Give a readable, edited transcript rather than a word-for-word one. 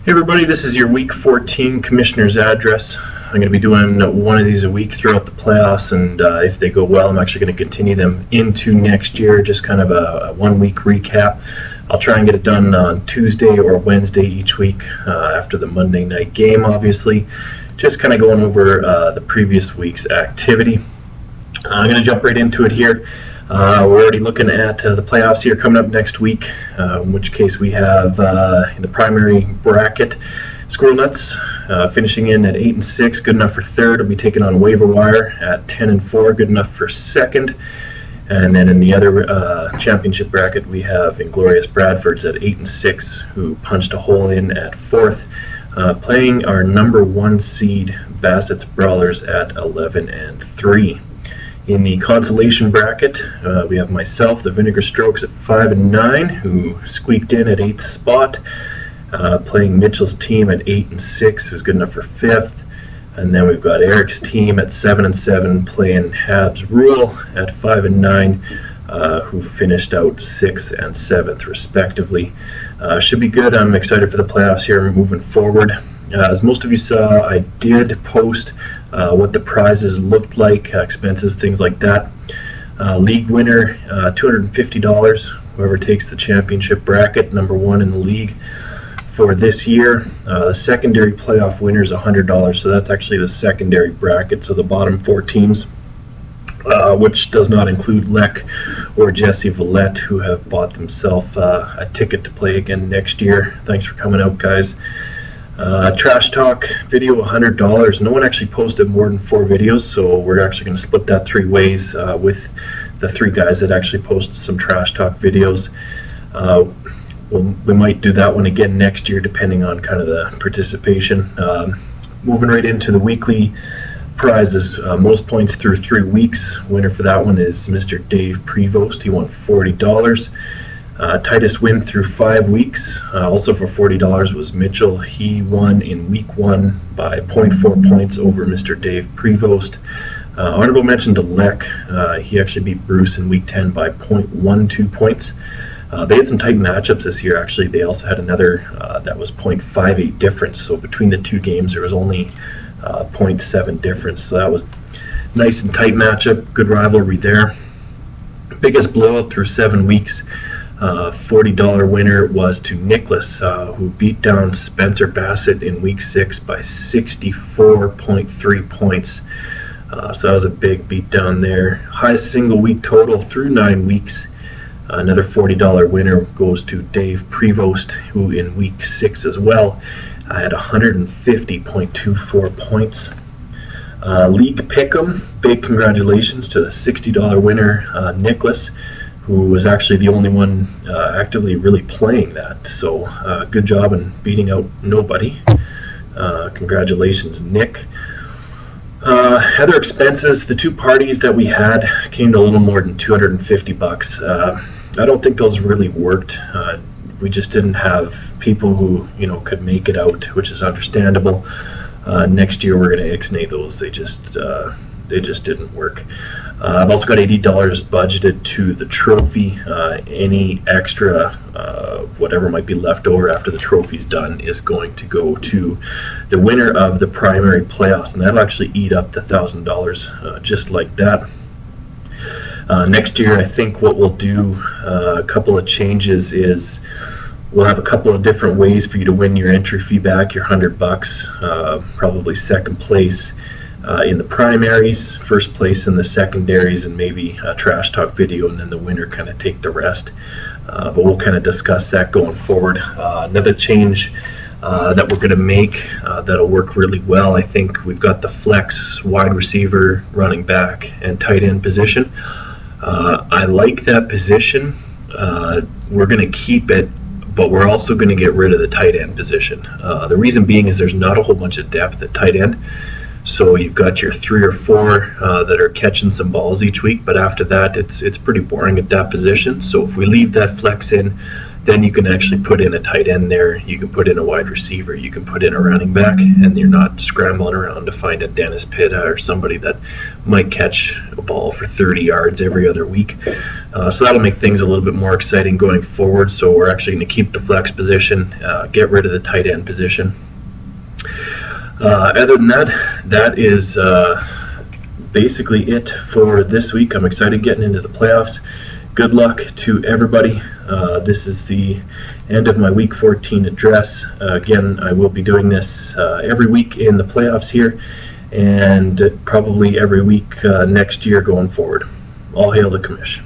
Hey everybody, this is your Week 14 Commissioner's Address. I'm going to be doing one of these a week throughout the playoffs, and if they go well, I'm actually going to continue them into next year, just kind of a 1 week recap. I'll try and get it done on Tuesday or Wednesday each week after the Monday night game, obviously. Just kind of going over the previous week's activity. I'm going to jump right into it here. We're already looking at the playoffs here coming up next week, in which case we have in the primary bracket, Squirrel Nuts finishing in at 8-6, good enough for third. Will be taking on Waiver Wire at 10-4, good enough for second. And then in the other championship bracket, we have Inglorious Bradfords at 8-6, who punched a hole in at fourth, playing our number 1 seed Bassett's Brawlers at 11-3. In the consolation bracket, we have myself, the Vinegar Strokes, at 5-9, who squeaked in at 8th spot, playing Mitchell's team at 8-6, who's good enough for 5th. And then we've got Eric's team at 7-7, playing Habs Rule at 5-9, who finished out 6th and 7th, respectively. Should be good. I'm excited for the playoffs here moving forward. As most of you saw, I did post what the prizes looked like, expenses, things like that. League winner, $250, whoever takes the championship bracket, number 1 in the league for this year. The secondary playoff winner is $100, so that's actually the secondary bracket, so the bottom 4 teams, which does not include Lek or Jesse Villette, who have bought themselves a ticket to play again next year. Thanks for coming out, guys. Trash Talk video, $100. No one actually posted more than 4 videos, so we're actually going to split that 3 ways with the 3 guys that actually posted some Trash Talk videos. We might do that one again next year, depending on kind of the participation. Moving right into the weekly prizes, most points through 3 weeks. Winner for that one is Mr. Dave Prevost. He won $40. Tightest win through 5 weeks, also for $40, was Mitchell. He won in week 1 by 0.4 points over Mr. Dave Prevost. Honorable mention to Lek. He actually beat Bruce in week 10 by 0.12 points. They had some tight matchups this year, actually. They also had another that was 0.58 difference, so between the 2 games there was only 0.7 difference, so that was nice and tight matchup, good rivalry there. Biggest blowout through 7 weeks. $40 winner was to Nicholas, who beat down Spencer Bassett in week 6 by 64.3 points. So that was a big beat down there. Highest single week total through 9 weeks. Another $40 winner goes to Dave Prevost, who in week 6 as well had 150.24 points. League Pick'em, big congratulations to the $60 winner, Nicholas, who was actually the only one actively really playing that. So good job in beating out nobody. Congratulations, Nick. Other expenses, the 2 parties that we had came to a little more than $250. I don't think those really worked. We just didn't have people who could make it out, which is understandable. Next year we're going to ixnay those. They just didn't work. I've also got $80 budgeted to the trophy. Any extra whatever might be left over after the trophy's done is going to go to the winner of the primary playoffs, and that'll actually eat up the $1,000 just like that. Next year, I think what we'll do, a couple of changes, is we'll have a couple of different ways for you to win your entry fee back, your $100, probably second place in the primaries, first place in the secondaries, and maybe a Trash Talk video, and then the winner kind of take the rest. But we'll kind of discuss that going forward. Another change that we're going to make that'll work really well, I think we've got the flex, wide receiver, running back, and tight end position. I like that position. We're going to keep it, but we're also going to get rid of the tight end position. The reason being is there's not a whole bunch of depth at tight end. So you've got your 3 or 4 that are catching some balls each week, but after that it's pretty boring at that position. So if we leave that flex in, then you can actually put in a tight end there, you can put in a wide receiver, you can put in a running back, and you're not scrambling around to find a Dennis Pitta or somebody that might catch a ball for 30 yards every other week. So that'll make things a little bit more exciting going forward. So we're actually going to keep the flex position, get rid of the tight end position. Other than that, that is basically it for this week. I'm excited getting into the playoffs. Good luck to everybody. This is the end of my Week 14 address. Again, I will be doing this every week in the playoffs here, and probably every week next year going forward. All hail the commish.